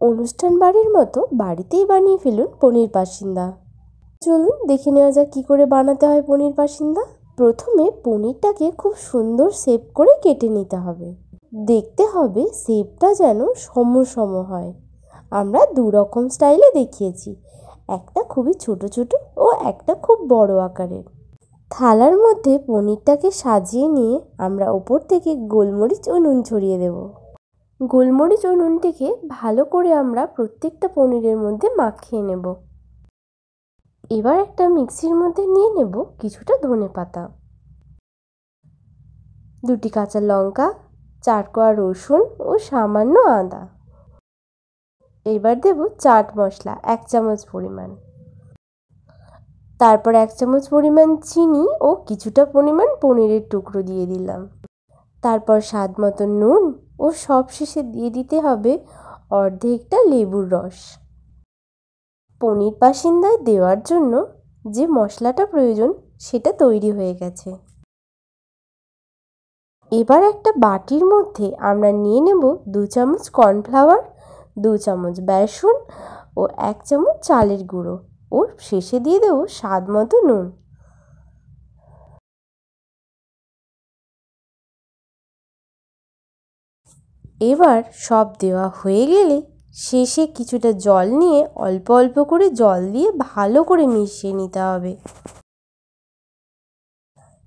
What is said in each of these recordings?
অনুষ্ঠান বাড়ির মতো বাড়িতেই বানিয়ে ফেলুন পনির পাসিন্দা। চলুন দেখে নেওয়া যাক কী করে বানাতে হয় পনির পাসিন্দা। প্রথমে পনিরটাকে খুব সুন্দর শেপ করে কেটে নিতে হবে। দেখতে হবে শেপটা যেন সম হয়। আমরা দু রকম স্টাইলে দেখিয়েছি, একটা খুবই ছোট ছোট ও একটা খুব বড় আকারের। থালার মধ্যে পনিরটাকে সাজিয়ে নিয়ে আমরা ওপর থেকে গোলমরিচ ও নুন ছড়িয়ে দেব। গোলমরিচ ও নুনটিকে ভালো করে আমরা প্রত্যেকটা পনিরের মধ্যে মাখিয়ে নেব। এবার একটা মিক্সির মধ্যে নিয়ে নেব কিছুটা ধনেপাতা, দুটি কাঁচা লঙ্কা, 4 কোয়া রসুন ও সামান্য আদা। এবার দেব চাট মশলা 1 চামচ পরিমাণ, তারপর 1 চামচ পরিমাণ চিনি ও কিছুটা পরিমাণ পনিরের টুকরো দিয়ে দিলাম। তারপর স্বাদ মতো নুন ও সবশেষে দিয়ে দিতে হবে অর্ধেকটা লেবুর রস। পনির পাসিন্দায় দেওয়ার জন্য যে মশলাটা প্রয়োজন সেটা তৈরি হয়ে গেছে। এবার একটা বাটির মধ্যে আমরা নিয়ে নেব 2 চামচ কর্নফ্লাওয়ার, 2 চামচ বেসন ও 1 চামচ চালের গুঁড়ো ও শেষে দিয়ে দেব স্বাদ মতো নুন। এবার সব দেওয়া হয়ে গেলে শেষে কিছুটা জল নিয়ে অল্প অল্প করে জল দিয়ে ভালো করে মিশিয়ে নিতে হবে।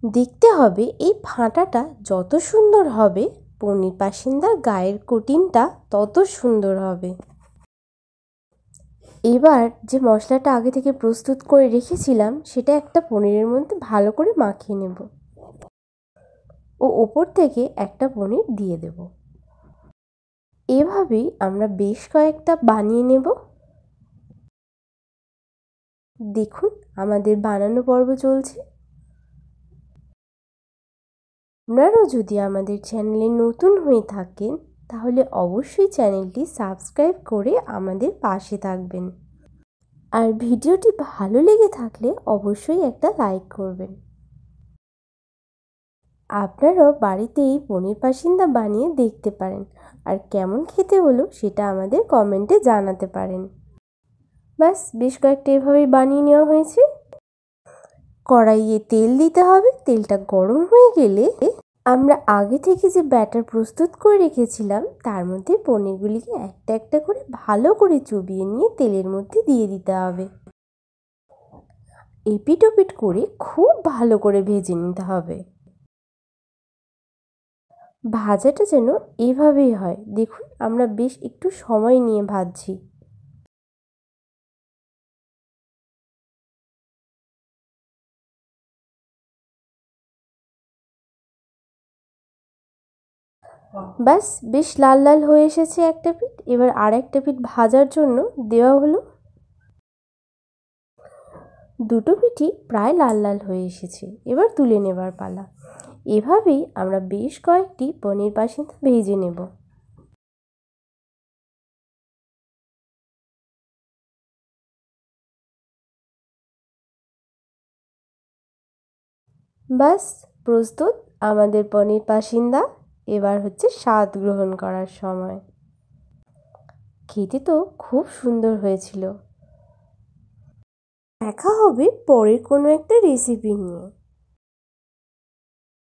দেখতে হবে এই ফাটাটা যত সুন্দর হবে পনির পাসিন্দার গায়ের কোটিংটা তত সুন্দর হবে। এবার যে মশলাটা আগে থেকে প্রস্তুত করে রেখেছিলাম সেটা একটা পনিরের মধ্যে ভালো করে মাখিয়ে নেব ও ওপর থেকে একটা পনির দিয়ে দেব। এভাবেই আমরা বেশ কয়েকটা বানিয়ে নেব। দেখুন আমাদের বানানো পর্ব চলছে। আপনারাও যদি আমাদের চ্যানেলে নতুন হয়ে থাকেন তাহলে অবশ্যই চ্যানেলটি সাবস্ক্রাইব করে আমাদের পাশে থাকবেন, আর ভিডিওটি ভালো লেগে থাকলে অবশ্যই একটা লাইক করবেন। আপনারাও বাড়িতে এই পনির পাসিন্দা বানিয়ে দেখতে পারেন, আর কেমন খেতে হলো সেটা আমাদের কমেন্টে জানাতে পারেন। ব্যাস বেশ কয়েকটা এভাবেই বানিয়ে নেওয়া হয়েছে। কড়াইয়ে তেল দিতে হবে। তেলটা গরম হয়ে গেলে আমরা আগে থেকে যে ব্যাটার প্রস্তুত করে রেখেছিলাম তার মধ্যে পনিরগুলিকে একটা একটা করে ভালো করে চুবিয়ে নিয়ে তেলের মধ্যে দিয়ে দিতে হবে। এপিট ওপিট করে খুব ভালো করে ভেজে নিতে হবে। ভাজাটা যেন এভাবেই হয়। দেখুন আমরা বেশ একটু সময় নিয়ে ভাজছি। ব্যাস বেশ লাল লাল হয়ে এসেছে একটা পিঠ। এবার আর একটা পিঠ ভাজার জন্য দেওয়া হলো। দুটো পিঠই প্রায় লাল লাল হয়ে এসেছে, এবার তুলে নেবার পালা। এভাবেই আমরা বেশ কয়েকটি পনির পাসিন্দা ভেজে নেব। ব্যাস প্রস্তুত আমাদের পনির পাসিন্দা। এবার হচ্ছে স্বাদ গ্রহণ করার সময়। খেতে তো খুব সুন্দর হয়েছিল। দেখা হবে পরের কোনো একটা রেসিপি নিয়ে।